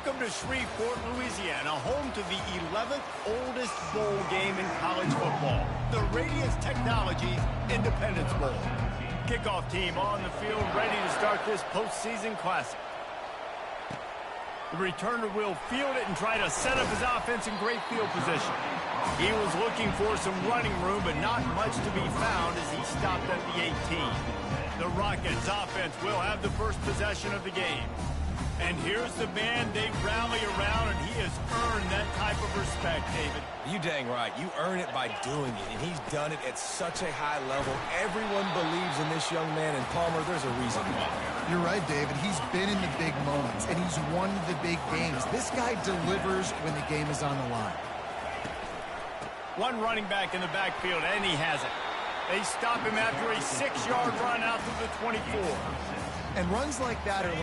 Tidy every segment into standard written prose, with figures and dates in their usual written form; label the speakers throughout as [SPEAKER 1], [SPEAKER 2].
[SPEAKER 1] Welcome to Shreveport, Louisiana, home to the 11th oldest bowl game in college football, the Radiance Technologies Independence Bowl. Kickoff team on the field, ready to start this postseason classic. The returner will field it and try to set up his offense in great field position. He was looking for some running room, but not much to be found as he stopped at the 18. The Rockets offense will have the first possession of the game. And here's the man they rally around, and he has earned that type of respect, David.
[SPEAKER 2] You dang right. You earn it by doing it, and he's done it at such a high level. Everyone believes in this young man, and Palmer, there's a reason why.
[SPEAKER 3] You're right, David. He's been in the big moments, and he's won the big games. This guy delivers when the game is on the line.
[SPEAKER 1] One running back in the backfield, and he has it. They stop him after a 6-yard run out to the 24.
[SPEAKER 3] And runs like that are...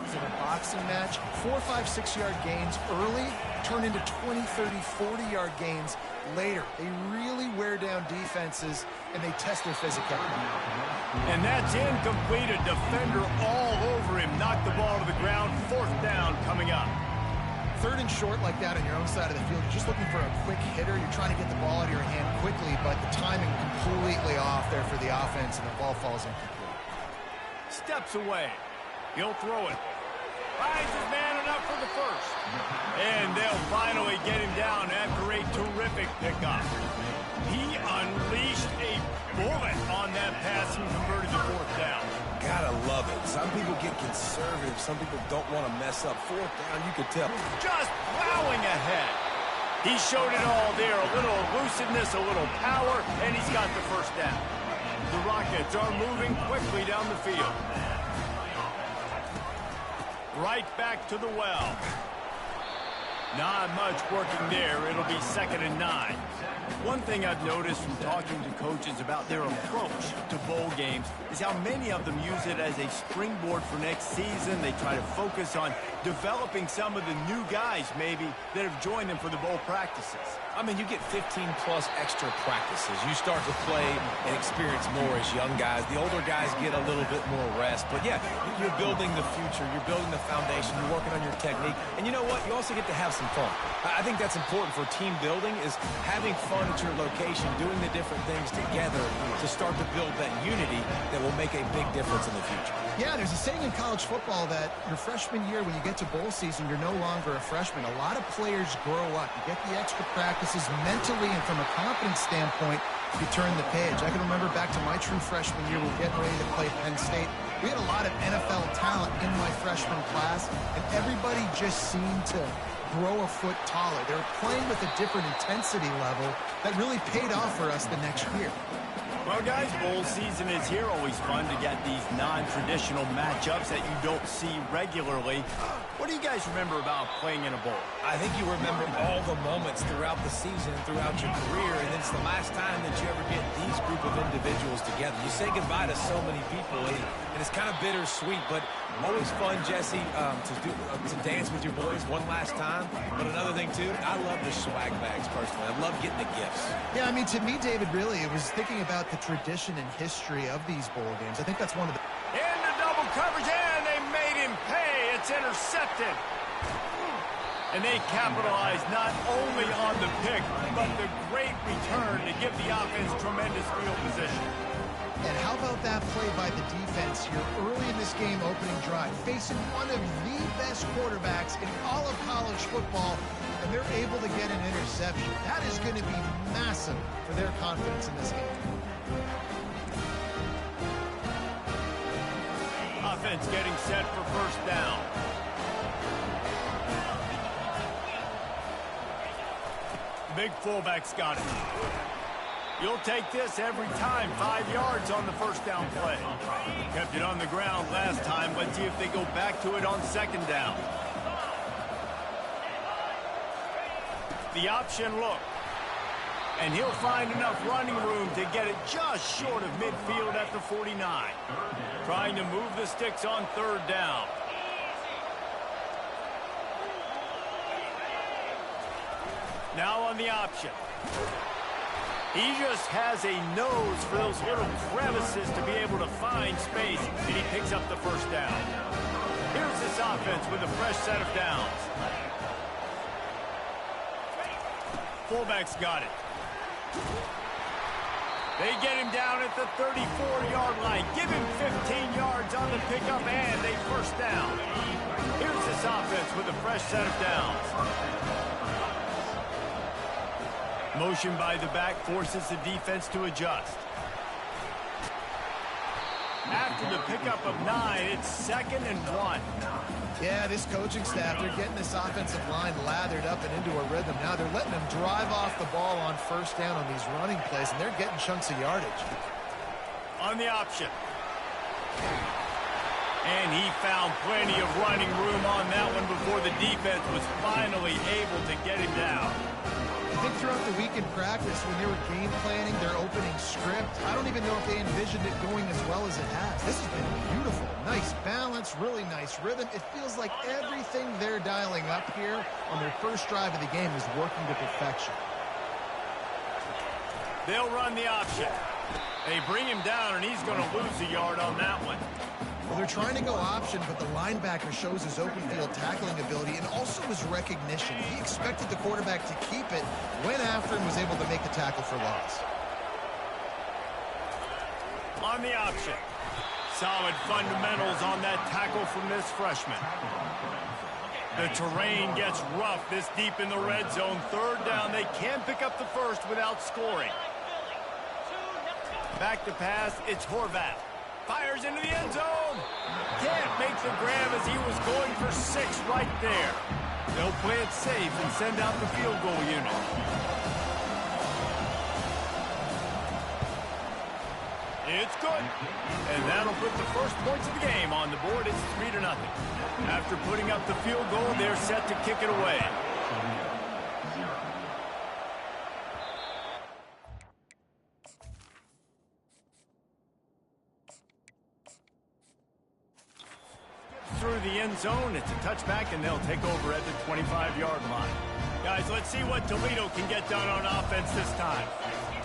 [SPEAKER 3] It's in a boxing match. 4, 5, 6-yard gains early turn into 20, 30, 40-yard gains later. They really wear down defenses, and they test their physicality.
[SPEAKER 1] And that's incomplete. A defender all over him. Knocked the ball to the ground. 4th down coming up.
[SPEAKER 3] 3rd and short like that on your own side of the field. You're just looking for a quick hitter. You're trying to get the ball out of your hand quickly, but the timing completely off there for the offense, and the ball falls incomplete.
[SPEAKER 1] Steps away. He'll throw it. Finds his man enough for the first. And they'll finally get him down after a terrific pickup. He unleashed a bullet on that pass and converted the 4th down.
[SPEAKER 2] Gotta love it. Some people get conservative. Some people don't want to mess up. 4th down, you could tell.
[SPEAKER 1] Just plowing ahead. He showed it all there. A little elusiveness, a little power, and he's got the first down. The Rockets are moving quickly down the field. Right back to the well. Not much working there. It'll be 2nd and 9. One thing I've noticed from talking to coaches about their approach to bowl games is how many of them use it as a springboard for next season. They try to focus on developing some of the new guys, maybe, that have joined them for the bowl practices.
[SPEAKER 2] I mean, you get 15-plus extra practices. You start to play and experience more as young guys. The older guys get a little bit more rest. But, yeah, you're building the future. You're building the foundation. You're working on your technique. And you know what? You also get to have some fun. I think that's important for team building, is having fun at your location, doing the different things together to start to build that unity that will make a big difference in the future.
[SPEAKER 3] Yeah, there's a saying in college football that your freshman year, when you get to bowl season, you're no longer a freshman. A lot of players grow up. You get the extra practices mentally, and from a confidence standpoint, you turn the page. I can remember back to my true freshman year, we were getting ready to play Penn State. We had a lot of NFL talent in my freshman class, and everybody just seemed to grow a foot taller. They were playing with a different intensity level that really paid off for us the next year.
[SPEAKER 1] Well, guys, bowl season is here. Always fun to get these non-traditional matchups that you don't see regularly. What do you guys remember about playing in a bowl?
[SPEAKER 2] I think you remember all the moments throughout the season, throughout your career, and it's the last time that you ever get these group of individuals together. You say goodbye to so many people, and it's kind of bittersweet, but always fun, Jesse, to dance with your boys one last time. But another thing, too, I love the swag bags, personally. I love getting the gifts.
[SPEAKER 3] Yeah, I mean, to me, David, really, it was thinking about the tradition and history of these bowl games. I think that's one of the...
[SPEAKER 1] Into double coverage, and they made him pay. It's intercepted. And they capitalized not only on the pick, but the great return to give the offense tremendous field position.
[SPEAKER 3] And how about that play by the defense here early in this game, opening drive, facing one of the best quarterbacks in all of college football, and they're able to get an interception. That is going to be massive for their confidence in this game.
[SPEAKER 1] Offense getting set for first down. Big fullback's got it. You'll take this every time. 5 yards on the first down play. Kept it on the ground last time. Let's see if they go back to it on 2nd down. The option look. And he'll find enough running room to get it just short of midfield at the 49. Trying to move the sticks on 3rd down. Now on the option. He just has a nose for those little crevices to be able to find space, and he picks up the first down. Here's this offense with a fresh set of downs. Fullback's got it. They get him down at the 34-yard line. Give him 15 yards on the pickup, and a first down. Here's this offense with a fresh set of downs. Motion by the back forces the defense to adjust. After the pickup of 9, it's 2nd and 1.
[SPEAKER 3] Yeah, this coaching staff, they're getting this offensive line lathered up and into a rhythm. Now they're letting them drive off the ball on first down on these running plays, and they're getting chunks of yardage.
[SPEAKER 1] On the option. And he found plenty of running room on that one before the defense was finally able to get him down.
[SPEAKER 3] I think throughout the week in practice, when they were game planning their opening script, I don't even know if they envisioned it going as well as it has. This has been beautiful. Nice balance, really nice rhythm. It feels like everything they're dialing up here on their first drive of the game is working to perfection.
[SPEAKER 1] They'll run the option. They bring him down, and he's going to lose a yard on that one.
[SPEAKER 3] Well, they're trying to go option, but the linebacker shows his open field tackling ability and also his recognition. He expected the quarterback to keep it, went after and was able to make the tackle for loss.
[SPEAKER 1] On the option. Solid fundamentals on that tackle from this freshman. The terrain gets rough this deep in the red zone. 3rd down, they can pick up the first without scoring. Back to pass, it's Horvath. Fires into the end zone. Can't make the grab as he was going for 6 right there. They'll play it safe and send out the field goal unit. It's good. And that'll put the first points of the game on the board. It's 3-0. After putting up the field goal, they're set to kick it away. Through the end zone, it's a touchback, and they'll take over at the 25-yard line. Guys, let's see what Toledo can get done on offense this time.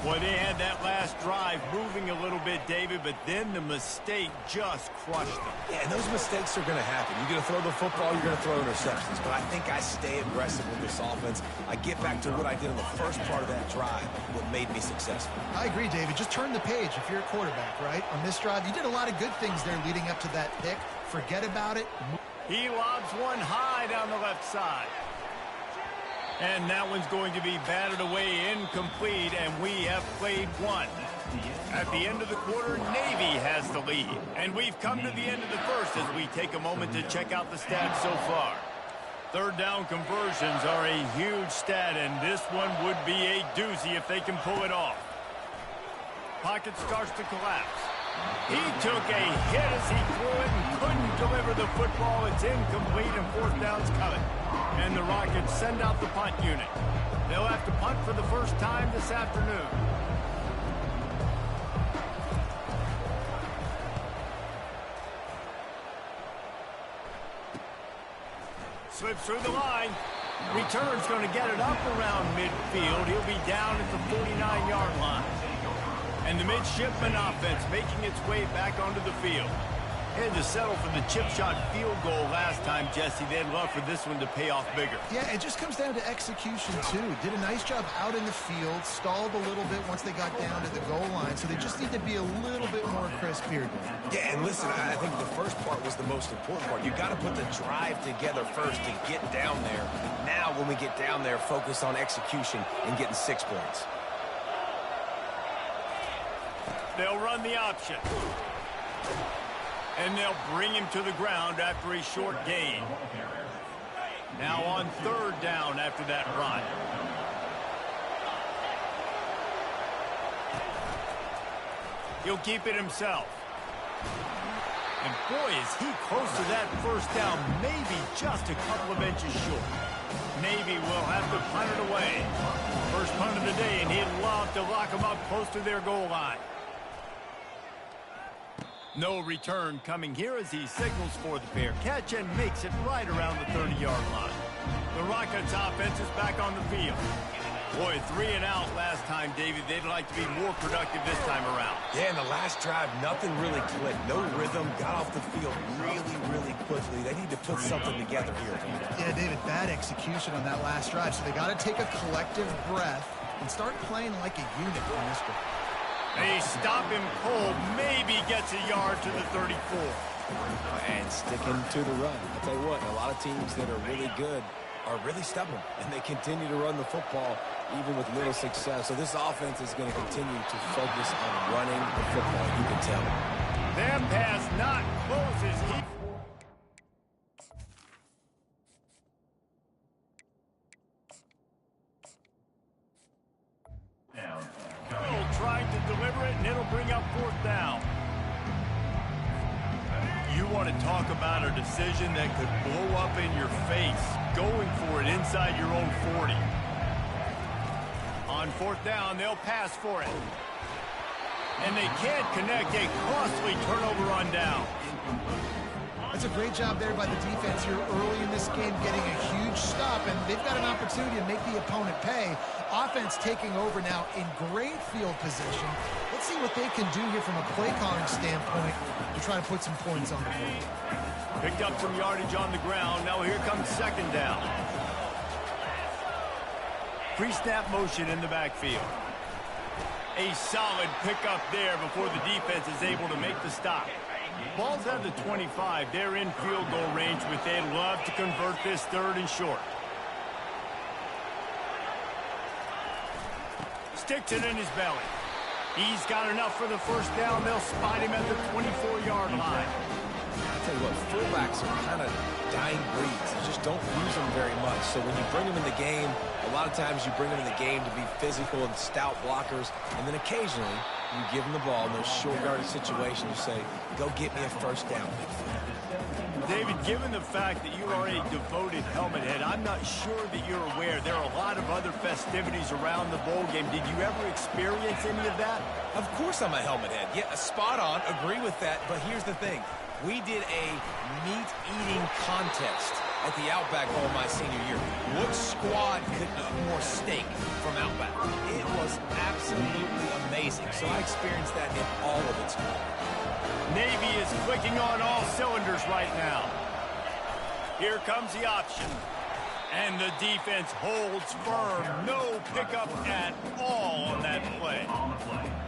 [SPEAKER 1] Boy, they had that last drive moving a little bit, David, but then the mistake just crushed them.
[SPEAKER 2] Yeah, and those mistakes are going to happen. You're going to throw the football, you're going to throw interceptions. But I think I stay aggressive with this offense. I get back to what I did in the first part of that drive, what made me successful.
[SPEAKER 3] I agree, David. Just turn the page if you're a quarterback, right? On this drive, you did a lot of good things there leading up to that pick. Forget about it.
[SPEAKER 1] He lobs one high down the left side. And that one's going to be batted away incomplete, and we have played one. At the end of the quarter, Navy has the lead. And we've come to the end of the first as we take a moment to check out the stats so far. 3rd down conversions are a huge stat, and this one would be a doozy if they can pull it off. Pocket starts to collapse. He took a hit as he threw it and couldn't deliver the football. It's incomplete, and 4th down's coming. And the Rockets send out the punt unit. They'll have to punt for the first time this afternoon. Slips through the line. Return's going to get it up around midfield. He'll be down at the 49-yard line. And the midshipman offense making its way back onto the field. Had to settle for the chip shot field goal last time, Jesse. They'd love for this one to pay off bigger.
[SPEAKER 3] Yeah, it just comes down to execution, too. Did a nice job out in the field, stalled a little bit once they got down to the goal line, so they just need to be a little bit more crisp here.
[SPEAKER 2] Yeah, and listen, I think the first part was the most important part. You got to put the drive together first to get down there. Now, when we get down there, focus on execution and getting 6 points.
[SPEAKER 1] They'll run the option. And they'll bring him to the ground after a short gain. Now on 3rd down after that run. He'll keep it himself. And boy, is he close to that first down, maybe just a couple of inches short. Navy will have to punt it away. First punt of the day, and he'd love to lock them up close to their goal line. No return coming here as he signals for the fair catch and makes it right around the 30-yard line. The Rockets offense is back on the field. Boy, 3 and out last time, David. They'd like to be more productive this time around.
[SPEAKER 2] Yeah, in the last drive, nothing really clicked. No rhythm, got off the field really quickly. They need to put something together here.
[SPEAKER 3] Yeah, David, bad execution on that last drive. So they got to take a collective breath and start playing like a unit on this one.
[SPEAKER 1] They stop him cold, maybe gets a yard to the 34.
[SPEAKER 2] And sticking to the run. I'll tell you what, a lot of teams that are really good are really stubborn, and they continue to run the football even with little success. So this offense is going to continue to focus on running the football, you can tell.
[SPEAKER 1] That pass not close as he... Trying to deliver it, and it'll bring up 4th down. You want to talk about a decision that could blow up in your face, going for it inside your own 40. On 4th down, they'll pass for it. And they can't connect, a costly turnover on down.
[SPEAKER 3] That's a great job there by the defense here early in this game, getting a huge stop, and they've got an opportunity to make the opponent pay. Offense taking over now in great field position. Let's see what they can do here from a play calling standpoint to try to put some points on the board.
[SPEAKER 1] Picked up some yardage on the ground. Now here comes 2nd down. Pre-snap motion in the backfield. A solid pickup there before the defense is able to make the stop. Ball's at the 25. They're in field goal range, but they'd love to convert this 3rd and short. Sticks it in his belly. He's got enough for the 1st down. They'll spot him at the 24-yard line.
[SPEAKER 2] I'll tell you what, fullbacks are kind of dying breeds. You just don't use them very much. So when you bring them in the game, a lot of times you bring them in the game to be physical and stout blockers, and then occasionally you give them the ball in those short-yardage situations. You say, go get me a 1st down.
[SPEAKER 1] David, given the fact that you are a devoted helmet head, I'm not sure that you're aware there are a lot of other festivities around the bowl game. Did you ever experience any of that?
[SPEAKER 2] Of course I'm a helmet head. Yeah, spot on. Agree with that. But here's the thing. We did a meat-eating contest at the Outback Bowl my senior year. What squad could eat more steak from Outback? It was absolutely amazing. So I experienced that in all of its glory.
[SPEAKER 1] Navy is clicking on all cylinders right now. Here comes the option. And the defense holds firm. No pickup at all on that play.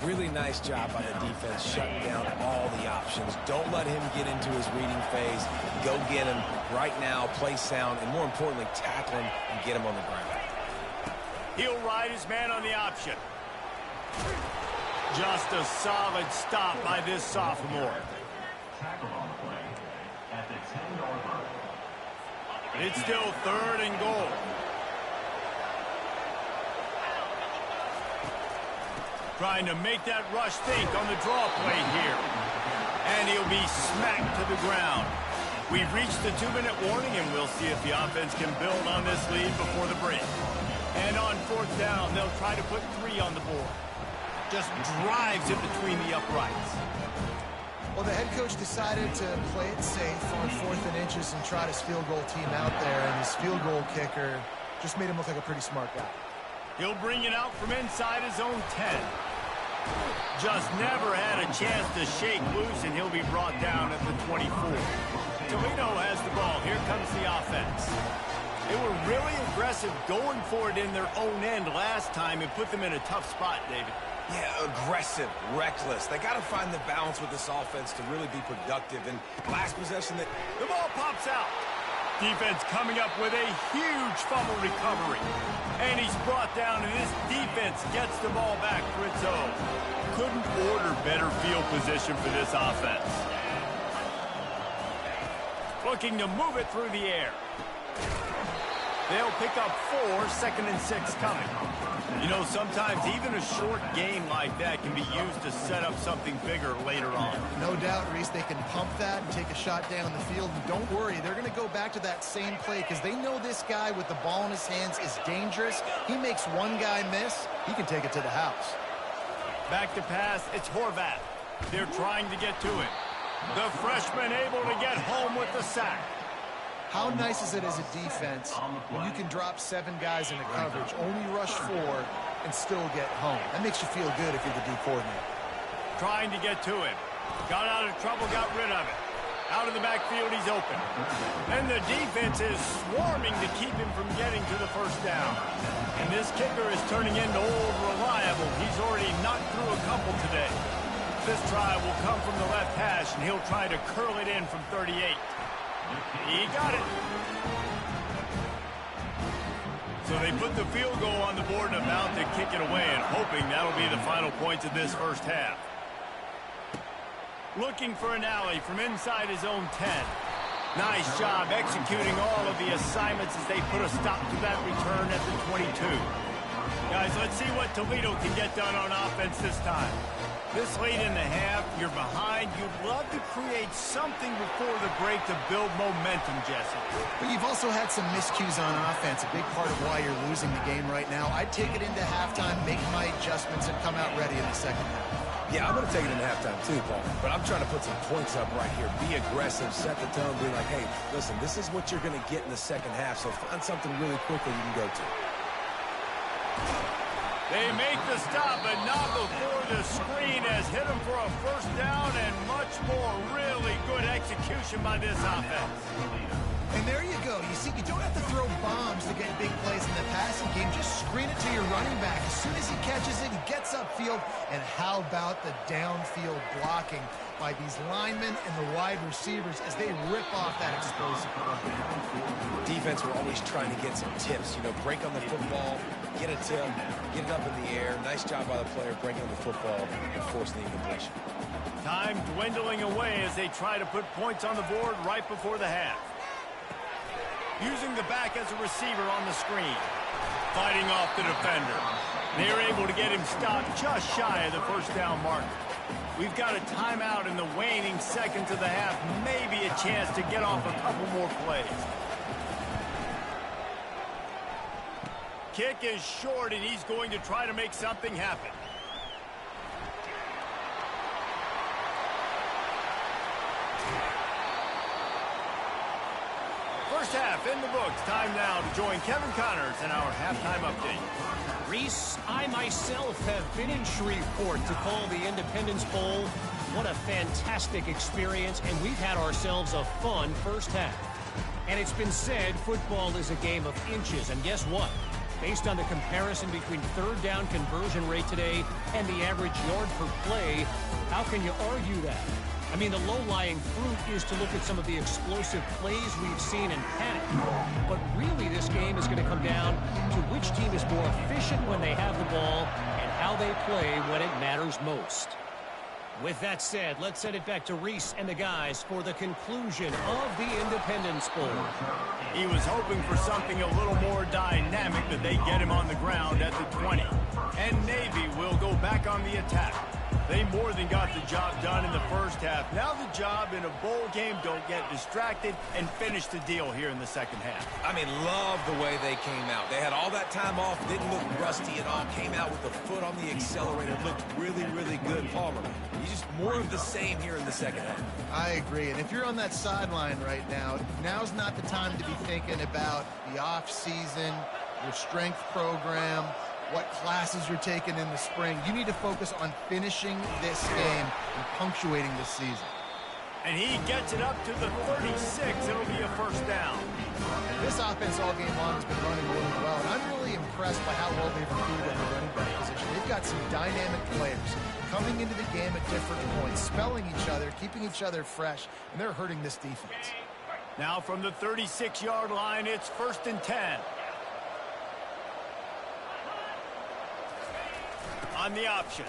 [SPEAKER 2] Really nice job by the defense shutting down all the options. Don't let him get into his reading phase. Go get him right now, play sound, and more importantly, tackle him and get him on the ground.
[SPEAKER 1] He'll ride his man on the option. Just a solid stop by this sophomore. It's still 3rd and goal. Trying to make that rush think on the draw play here. And he'll be smacked to the ground. We've reached the 2-minute warning, and we'll see if the offense can build on this lead before the break. And on 4th down, they'll try to put 3 on the board. Just drives it between the uprights.
[SPEAKER 3] Well, the head coach decided to play it safe on 4th and inches and trot his field goal team out there, and his field goal kicker just made him look like a pretty smart guy.
[SPEAKER 1] He'll bring it out from inside his own 10. Just never had a chance to shake loose, and he'll be brought down at the 24. Toledo has the ball. Here comes the offense. They were really aggressive going for it in their own end last time and put them in a tough spot, David.
[SPEAKER 2] Yeah, aggressive, reckless. They got to find the balance with this offense to really be productive. And last possession,
[SPEAKER 1] the ball pops out. Defense coming up with a huge fumble recovery. And he's brought down, and this defense gets the ball back for its own. Couldn't order better field position for this offense. Looking to move it through the air. They'll pick up 4, 2nd and 6 coming. You know, sometimes even a short game like that can be used to set up something bigger later on.
[SPEAKER 3] No doubt, Reese, they can pump that and take a shot down the field. And don't worry, they're going to go back to that same play because they know this guy with the ball in his hands is dangerous. He makes one guy miss, he can take it to the house.
[SPEAKER 1] Back to pass, it's Horvath. They're trying to get to him. The freshman able to get home with the sack.
[SPEAKER 3] How nice is it as a defense when you can drop 7 guys into coverage, only rush 4, and still get home? That makes you feel good if you're the D coordinator.
[SPEAKER 1] Trying to get to him. Got out of trouble, got rid of it. Out of the backfield, he's open. And the defense is swarming to keep him from getting to the first down. And this kicker is turning into old reliable. He's already knocked through a couple today. This try will come from the left hash, and he'll try to curl it in from 38. He got it. So they put the field goal on the board and about to kick it away, and hoping that'll be the final points of this first half. Looking for an alley from inside his own 10. Nice job executing all of the assignments as they put a stop to that return at the 22. Guys, let's see what Toledo can get done on offense this time. This late in the half, you're behind. You'd love to create something before the break to build momentum, Jesse.
[SPEAKER 3] But you've also had some miscues on offense, a big part of why you're losing the game right now. I'd take it into halftime, make my adjustments, and come out ready in the second half.
[SPEAKER 2] Yeah, I'm going to take it into halftime too, Paul. But I'm trying to put some points up right here. Be aggressive, set the tone, be like, hey, listen, this is what you're going to get in the second half, so find something really quickly you can go to.
[SPEAKER 1] They make the stop, but not before the screen has hit them for a first down and much more. Really good execution by this offense.
[SPEAKER 3] And there you go. You see, you don't have to throw bombs to get big plays in the passing game. Just screen it to your running back. As soon as he catches it, he gets upfield. And how about the downfield blocking by these linemen and the wide receivers as they rip off that explosive run?
[SPEAKER 2] Defense were always trying to get some tips. You know, break on the football, get a tip, get it up in the air. Nice job by the player breaking on the football and forcing the incompletion.
[SPEAKER 1] Time dwindling away as they try to put points on the board right before the half. Using the back as a receiver on the screen. Fighting off the defender. They're able to get him stopped just shy of the first down mark. We've got a timeout in the waning seconds of the half. Maybe a chance to get off a couple more plays. Kick is short, and he's going to try to make something happen. First half in the books. Time now to join Kevin Connors in our halftime update.
[SPEAKER 4] Reese, I myself have been in Shreveport to call the Independence Bowl. What a fantastic experience, and we've had ourselves a fun first half. And it's been said football is a game of inches, and guess what? Based on the comparison between third down conversion rate today and the average yard per play, how can you argue that? I mean, the low-lying fruit is to look at some of the explosive plays we've seen in panic. But really, this game is going to come down to which team is more efficient when they have the ball and how they play when it matters most. With that said, let's send it back to Reese and the guys for the conclusion of the Independence Bowl.
[SPEAKER 1] He was hoping for something a little more dynamic, but they get him on the ground at the 20. And Navy will go back on the attack. They more than got the job done in the first half. Now the job in a bowl game, don't get distracted and finish the deal here in the second half.
[SPEAKER 2] I mean, love the way they came out. They had all that time off, didn't look rusty at all, came out with the foot on the accelerator, looked really, really good. Palmer, he's just more of the same here in the second half.
[SPEAKER 3] I agree. And if you're on that sideline right now, now's not the time to be thinking about the off-season, your strength program, what classes you're taking in the spring. You need to focus on finishing this game and punctuating this season.
[SPEAKER 1] And he gets it up to the 36. It'll be a first down.
[SPEAKER 3] This offense all game long has been running really well, and I'm really impressed by how well they've recruited at the running back position. They've got some dynamic players coming into the game at different points, spelling each other, keeping each other fresh, and they're hurting this defense.
[SPEAKER 1] Now from the 36-yard line, it's 1st and 10. On the option.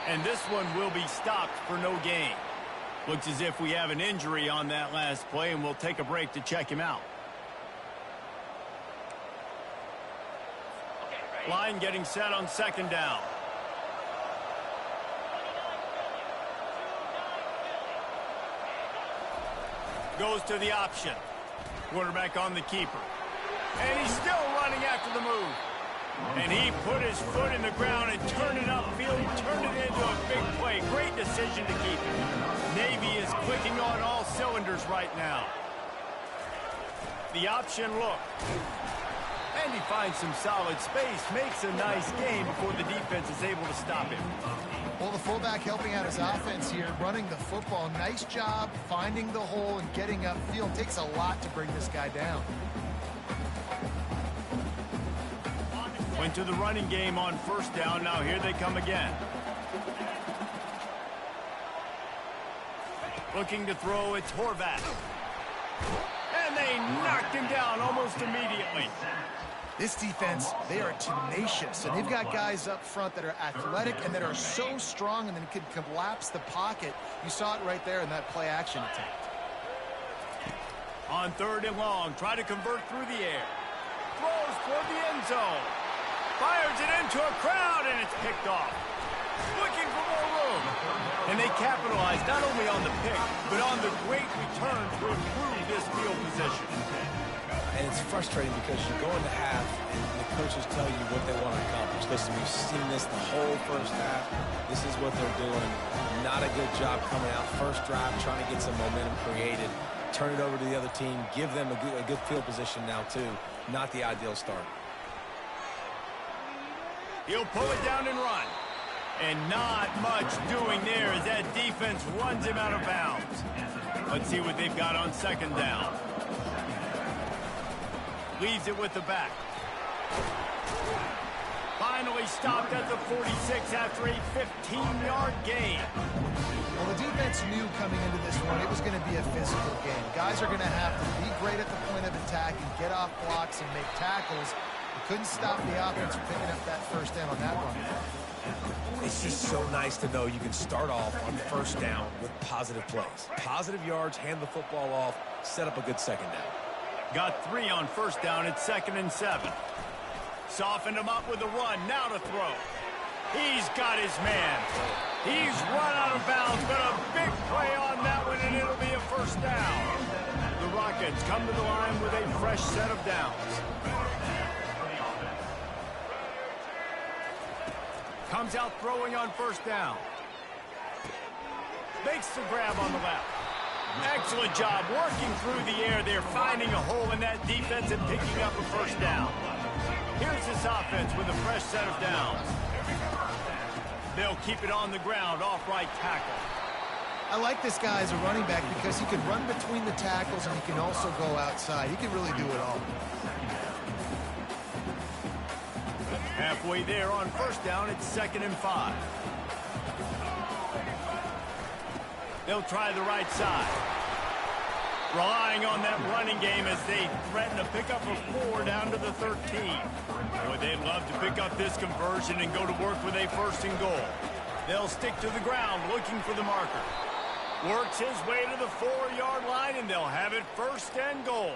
[SPEAKER 1] And this one will be stopped for no gain. Looks as if we have an injury on that last play, and we'll take a break to check him out. Line getting set on 2nd down. Goes to the option. Quarterback on the keeper. And he's still running after the move. And he put his foot in the ground and turned it upfield, turned it into a big play. Great decision to keep it. Navy is clicking on all cylinders right now. The option look. And he finds some solid space, makes a nice game before the defense is able to stop him.
[SPEAKER 3] Well, the fullback helping out his offense here, running the football. Nice job finding the hole and getting upfield. Takes a lot to bring this guy down.
[SPEAKER 1] Went to the running game on first down. Now here they come again. Looking to throw, it's Horvath. And they knocked him down almost immediately.
[SPEAKER 3] This defense, they are tenacious, and they've got guys up front that are athletic and that are so strong and then can collapse the pocket. You saw it right there in that play-action attempt.
[SPEAKER 1] On 3rd and long, try to convert through the air. Throws toward the end zone. Fires it into a crowd, and it's picked off. Looking for more room. And they capitalize not only on the pick, but on the great return to improve this field position.
[SPEAKER 2] And it's frustrating because you go into half and the coaches tell you what they want to accomplish. Listen, we've seen this the whole first half. This is what they're doing. Not a good job coming out. First drive, trying to get some momentum created. Turn it over to the other team. Give them a good field position now, too. Not the ideal start.
[SPEAKER 1] He'll pull it down and run. And not much doing there as that defense runs him out of bounds. Let's see what they've got on 2nd down. Leaves it with the back. Finally stopped at the 46 after a 15-yard gain.
[SPEAKER 3] Well, the defense knew coming into this one it was going to be a physical game. Guys are going to have to be great at the point of attack and get off blocks and make tackles. They couldn't stop the offense from picking up that first down on that one.
[SPEAKER 2] It's just so nice to know you can start off on 1st down with positive plays. Positive yards, hand the football off, set up a good 2nd down.
[SPEAKER 1] Got 3 on 1st down at 2nd and 7. Softened him up with a run. Now to throw. He's got his man. He's run out of bounds, but a big play on that one, and it'll be a 1st down. The Rockets come to the line with a fresh set of downs. Comes out throwing on 1st down. Makes the grab on the left. Excellent job working through the air there, finding a hole in that defense and picking up a 1st down. Here's this offense with a fresh set of downs. They'll keep it on the ground, off right tackle.
[SPEAKER 3] I like this guy as a running back because he can run between the tackles and he can also go outside. He can really do it all.
[SPEAKER 1] Halfway there on 1st down, it's 2nd and 5. They'll try the right side. Relying on that running game as they threaten to pick up a 4 down to the 13. Boy, they'd love to pick up this conversion and go to work with a 1st and goal. They'll stick to the ground looking for the marker. Works his way to the 4-yard line, and they'll have it 1st and goal.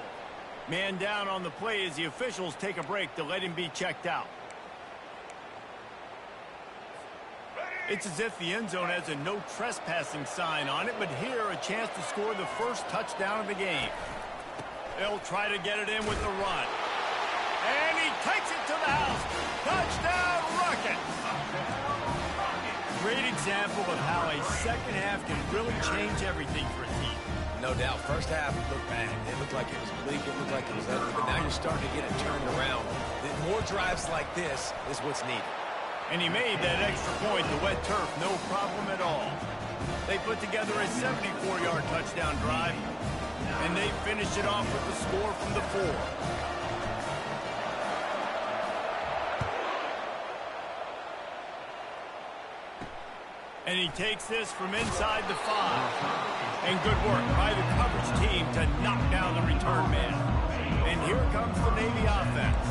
[SPEAKER 1] Man down on the play as the officials take a break to let him be checked out. It's as if the end zone has a no trespassing sign on it, but here a chance to score the 1st touchdown of the game. They'll try to get it in with the run. And he takes it to the house. Touchdown, Rockets! Great example of how a 2nd half can really change everything for a team.
[SPEAKER 2] No doubt. First half looked bad. It looked like it was bleak. It looked like it was ugly. But now you're starting to get it turned around. More drives like this is what's needed.
[SPEAKER 1] And he made that extra point, the wet turf, no problem at all. They put together a 74-yard touchdown drive, and they finished it off with the score from the 4. And he takes this from inside the 5. And good work by the coverage team to knock down the return man. And here comes the Navy offense.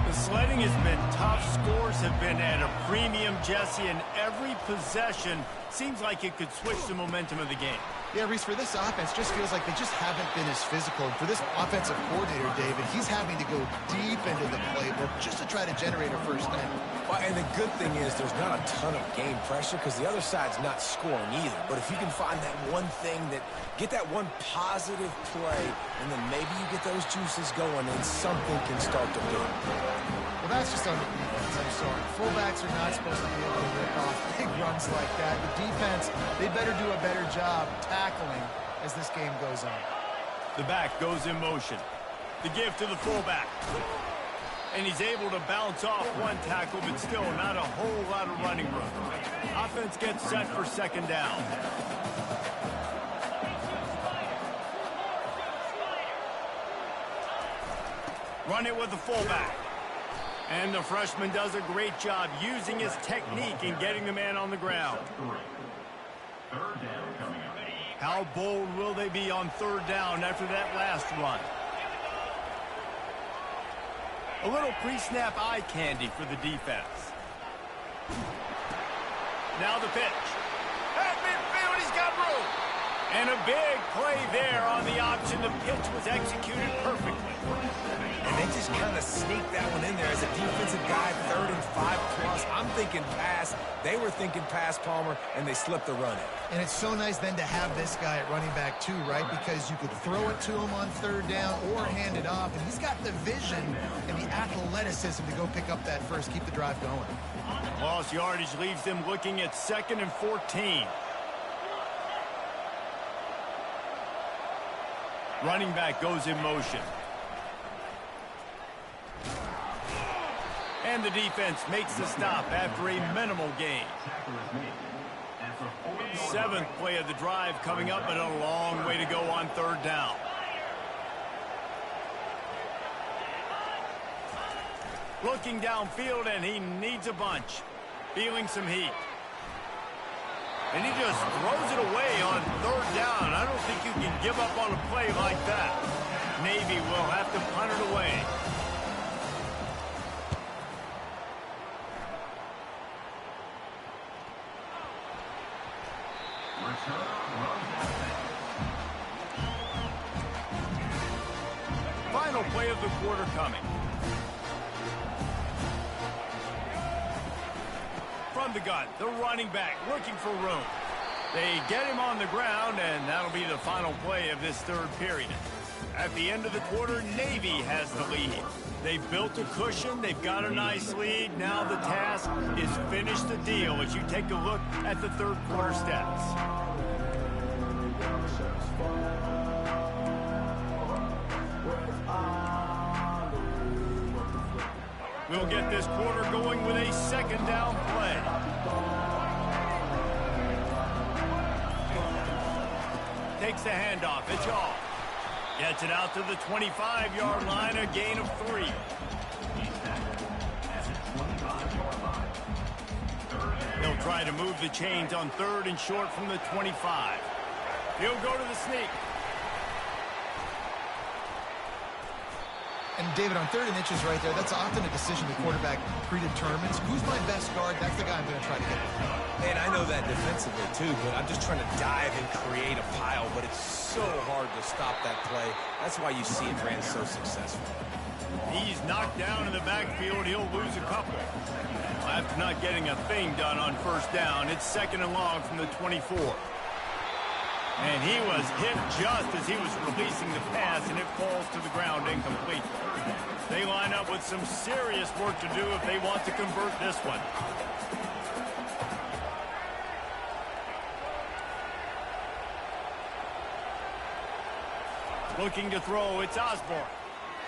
[SPEAKER 1] The sledding has been tough. Scores have been at a premium, Jesse, and every possession seems like it could switch the momentum of the game.
[SPEAKER 3] Yeah, Reese, for this offense, just feels like they just haven't been as physical. For this offensive coordinator, David, he's having to go deep into the playbook just to try to generate a first down.
[SPEAKER 2] Well, and the good thing is there's not a ton of game pressure because the other side's not scoring either. But if you can find that one thing get that one positive play, and then maybe you get those juices going and something can start to build.
[SPEAKER 3] Well, that's just on the defense, I'm sorry. Fullbacks are not supposed to be able to rip off big runs like that. The defense, they better do a better job tackling as this game goes on.
[SPEAKER 1] The back goes in motion. The give to the fullback. And he's able to bounce off one tackle, but still not a whole lot of running room. Offense gets set for second down. Run it with the fullback. And the freshman does a great job using his technique and getting the man on the ground. How bold will they be on third down after that last run? A little pre-snap eye candy for the defense. Now the pitch. At midfield, he's got room. And a big play there on the option. The pitch was executed perfectly.
[SPEAKER 2] And they just kind of sneaked that one in there as a defensive guy, 3rd and 5+. I'm thinking pass. They were thinking pass, Palmer, and they slipped the run in.
[SPEAKER 3] And it's so nice then to have this guy at running back too, right? Because you could throw it to him on third down or hand it off. And he's got the vision and the athleticism to go pick up that first, keep the drive going.
[SPEAKER 1] Lost yardage leaves them looking at 2nd and 14. Running back goes in motion. And the defense makes the stop after a minimal gain. 7th play of the drive coming up, but a long way to go on third down. Looking downfield, and he needs a bunch. Feeling some heat. And he just throws it away on third down. I don't think you can give up on a play like that. Navy will have to punt it away. Final play of the quarter coming. From the gun, the running back looking for room. They get him on the ground, and that'll be the final play of this third period. At the end of the quarter, Navy has the lead. They've built a cushion. They've got a nice lead. Now the task is finish the deal as you take a look at the third quarter stats. We'll get this quarter going with a second down play. Takes the handoff. It's off. Gets it out to the 25-yard line, a gain of 3. They'll try to move the chains on 3rd and short from the 25. He'll go to the sneak.
[SPEAKER 3] And, David, on 3rd and inches right there, that's often a decision the quarterback predetermines. Who's my best guard? That's the guy I'm going to try to get.
[SPEAKER 2] And I know that defensively, too, but I'm just trying to dive and create a pile, but it's so hard to stop that play. That's why you see it ran so successful.
[SPEAKER 1] He's knocked down in the backfield. He'll lose a couple. After not getting a thing done on first down, it's 2nd and long from the 24. And he was hit just as he was releasing the pass, and it falls to the ground incomplete. They line up with some serious work to do if they want to convert this one. Looking to throw, it's Osborne.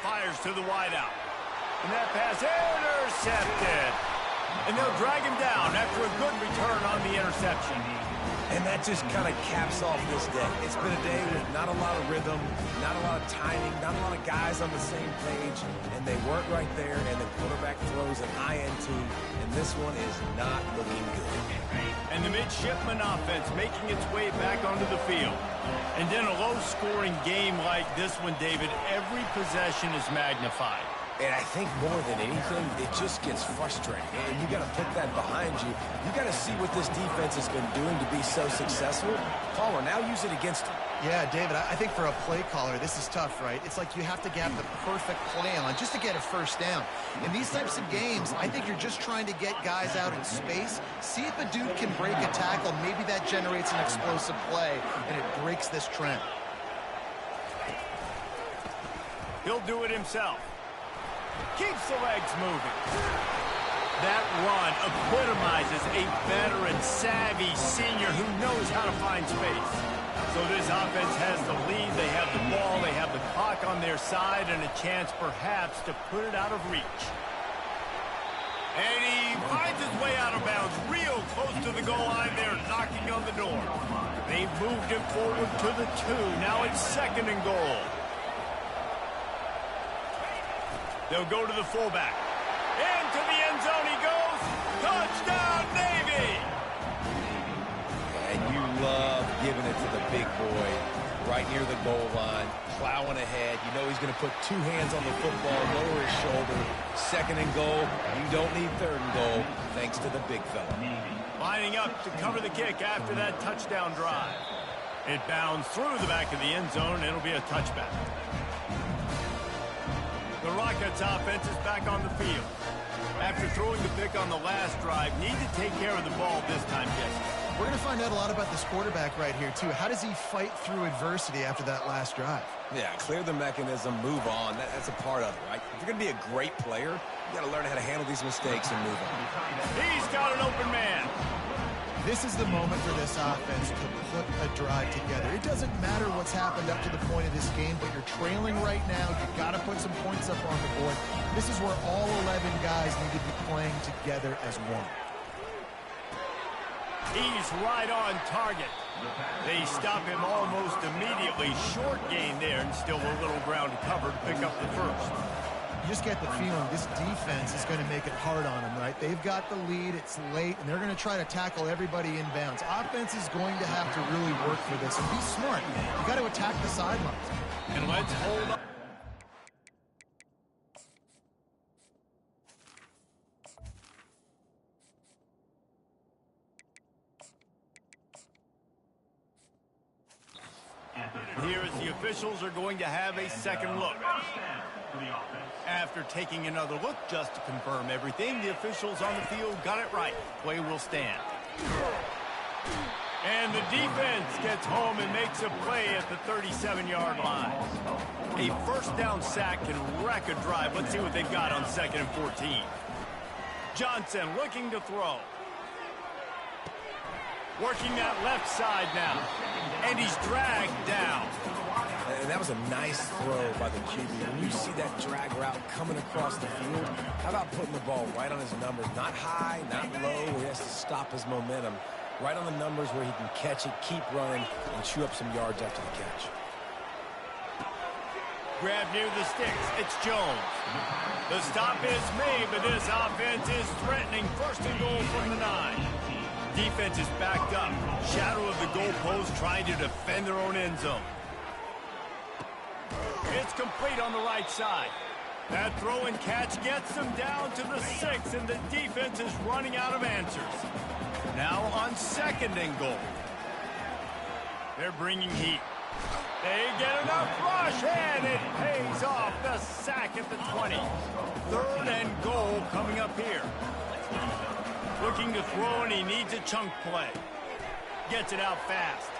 [SPEAKER 1] Fires to the wideout. And that pass intercepted. And they'll drag him down after a good return on the interception.
[SPEAKER 2] And that just kind of caps off this day. It's been a day with not a lot of rhythm, not a lot of timing, not a lot of guys on the same page, and they weren't right there, and the quarterback throws an INT, and this one is not looking good.
[SPEAKER 1] And the midshipman offense making its way back onto the field. And in a low-scoring game like this one, David, every possession is magnified.
[SPEAKER 2] And I think more than anything, it just gets frustrating. And you got to put that behind you. You got to see what this defense has been doing to be so successful. Palmer, now use it against him.
[SPEAKER 3] Yeah, David, I think for a play caller, this is tough, right? It's like you have to get the perfect play on just to get a first down. In these types of games, I think you're just trying to get guys out in space, see if a dude can break a tackle. Maybe that generates an explosive play, and it breaks this trend.
[SPEAKER 1] He'll do it himself. Keeps the legs moving. That run epitomizes a veteran, savvy senior who knows how to find space. So this offense has the lead. They have the ball. They have the clock on their side and a chance perhaps to put it out of reach. And he finds his way out of bounds real close to the goal line there, knocking on the door. They've moved him forward to the 2. Now it's 2nd and goal. They'll go to the fullback. Into the end zone he goes. Touchdown, Navy!
[SPEAKER 2] And you love giving it to the big boy right near the goal line, plowing ahead. You know he's going to put 2 hands on the football, lower his shoulder. 2nd and goal. You don't need 3rd and goal, thanks to the big fella.
[SPEAKER 1] Lining up to cover the kick after that touchdown drive. It bounds through the back of the end zone, and it'll be a touchback. The Rockets offense is back on the field. After throwing the pick on the last drive, need to take care of the ball this time, Jesse.
[SPEAKER 3] We're going to find out a lot about this quarterback right here, too. How does he fight through adversity after that last drive?
[SPEAKER 2] Yeah, clear the mechanism, move on. That's a part of it, right? If you're going to be a great player, you got to learn how to handle these mistakes and move on.
[SPEAKER 1] He's got an open man.
[SPEAKER 3] This is the moment for this offense to put a drive together. It doesn't matter what's happened up to the point of this game, but you're trailing right now. You've got to put some points up on the board. This is where all 11 guys need to be playing together as one.
[SPEAKER 1] He's right on target. They stop him almost immediately. Short gain there, and still a little ground to cover to pick up the first.
[SPEAKER 3] You just get the feeling this defense is going to make it hard on them, right? They've got the lead, it's late, and they're going to try to tackle everybody inbounds. Offense is going to have to really work for this and be smart. You got to attack the sidelines.
[SPEAKER 1] And let's hold up. Here as the officials are going to have a second look. After taking another look just to confirm everything, the officials on the field got it right. Play will stand. And the defense gets home and makes a play at the 37-yard line. A first down sack can wreck a drive. Let's see what they've got on 2nd and 14. Johnson looking to throw. Working that left side now. And he's dragged down.
[SPEAKER 2] And that was a nice throw by the QB. When you see that drag route coming across the field, how about putting the ball right on his numbers? Not high, not low, where he has to stop his momentum. Right on the numbers where he can catch it, keep running, and chew up some yards after the catch.
[SPEAKER 1] Grab near the sticks. It's Jones. The stop is made, but this offense is threatening. 1st and goal from the 9. Defense is backed up. Shadow of the goalpost trying to defend their own end zone. It's complete on the right side. That throw and catch gets them down to the 6, and the defense is running out of answers. Now on 2nd and goal. They're bringing heat. They get enough rush, and it pays off. The sack at the 20. 3rd and goal coming up here. Looking to throw, and he needs a chunk play. Gets it out fast.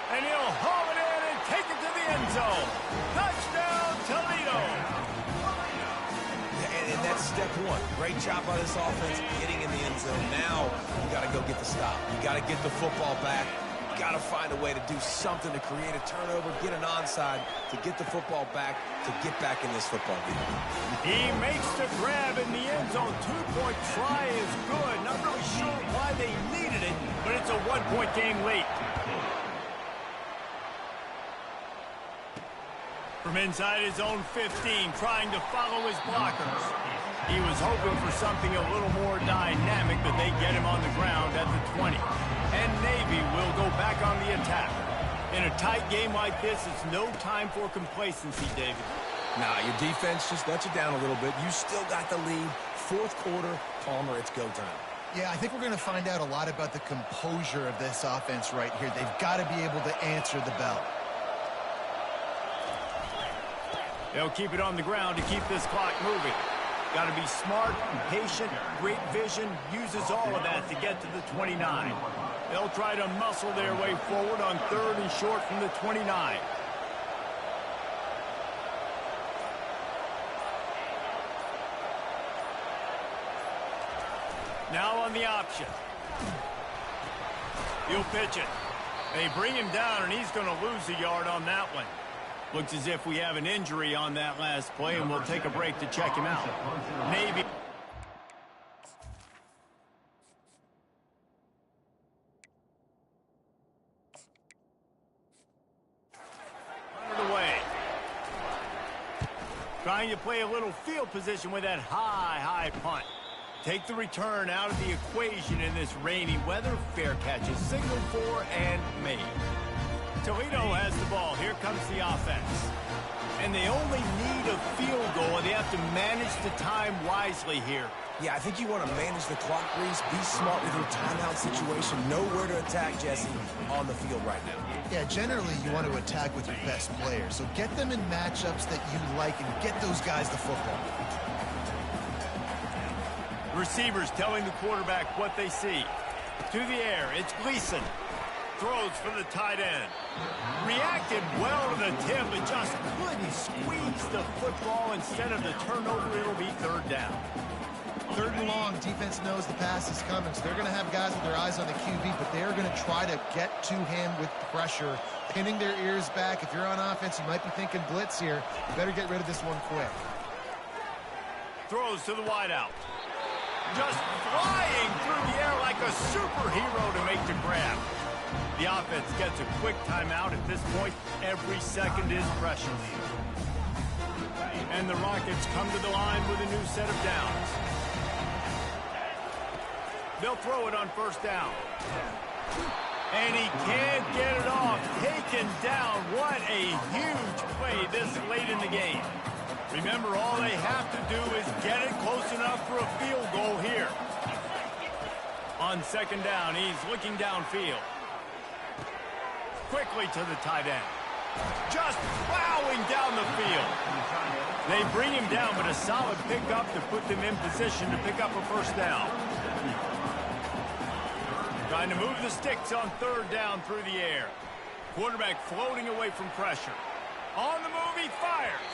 [SPEAKER 1] And he'll haul it in and take it to the end zone. Touchdown, Toledo.
[SPEAKER 2] And that's step 1. Great job by this offense getting in the end zone. Now you got to go get the stop. You got to get the football back. You got to find a way to do something to create a turnover, get an onside, to get the football back, to get back in this football game.
[SPEAKER 1] He makes the grab in the end zone. 2-point try is good. Not really sure why they needed it, but it's a 1-point game late. From inside his own 15, trying to follow his blockers. He was hoping for something a little more dynamic, but they get him on the ground at the 20. And Navy will go back on the attack. In a tight game like this, it's no time for complacency, David.
[SPEAKER 2] Nah, your defense just let you down a little bit. You still got the lead. Fourth quarter, Palmer, it's go time.
[SPEAKER 3] Yeah, I think we're going to find out a lot about the composure of this offense right here. They've got to be able to answer the bell.
[SPEAKER 1] They'll keep it on the ground to keep this clock moving. Got to be smart and patient, great vision, uses all of that to get to the 29. They'll try to muscle their way forward on 3rd and short from the 29. Now on the option. He'll pitch it. They bring him down, and he's going to lose a yard on that one. Looks as if we have an injury on that last play, and we'll take a break to check him out. Maybe. Away. Trying to play a little field position with that high punt. Take the return out of the equation in this rainy weather. Fair catch is signaled for and made. Toledo has the ball. Here comes the offense. And they only need a field goal, and they have to manage the time wisely here.
[SPEAKER 2] Yeah, I think you want to manage the clock, Reese. Be smart with your timeout situation. Know where to attack, Jesse, on the field right now.
[SPEAKER 3] Yeah, generally you want to attack with your best players. So get them in matchups that you like and get those guys the football.
[SPEAKER 1] Receivers telling the quarterback what they see. To the air, it's Gleason. Throws for the tight end. Reacted well to the tip, but just couldn't squeeze the football. Instead of the turnover, it'll be 3rd down.
[SPEAKER 3] 3rd and long, defense knows the pass is coming, so they're going to have guys with their eyes on the QB, but they're going to try to get to him with pressure, pinning their ears back. If you're on offense, you might be thinking blitz here. You better get rid of this one quick.
[SPEAKER 1] Throws to the wideout. Just flying through the air like a superhero to make the grab. The offense gets a quick timeout at this point. Every second is precious. And the Rockets come to the line with a new set of downs. They'll throw it on 1st down. And he can't get it off. Taken down. What a huge play this late in the game. Remember, all they have to do is get it close enough for a field goal here. On 2nd down, he's looking downfield. Quickly to the tight end. Just plowing down the field. They bring him down, but a solid pickup to put them in position to pick up a 1st down. Trying to move the sticks on 3rd down through the air. Quarterback floating away from pressure. On the move, he fires.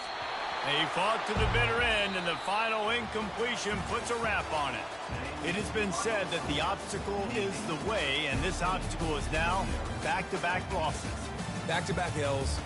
[SPEAKER 1] They fought to the bitter end, and the final incompletion puts a wrap on it. It has been said that the obstacle is the way, and this obstacle is now back-to-back losses.
[SPEAKER 2] Back-to-back L's.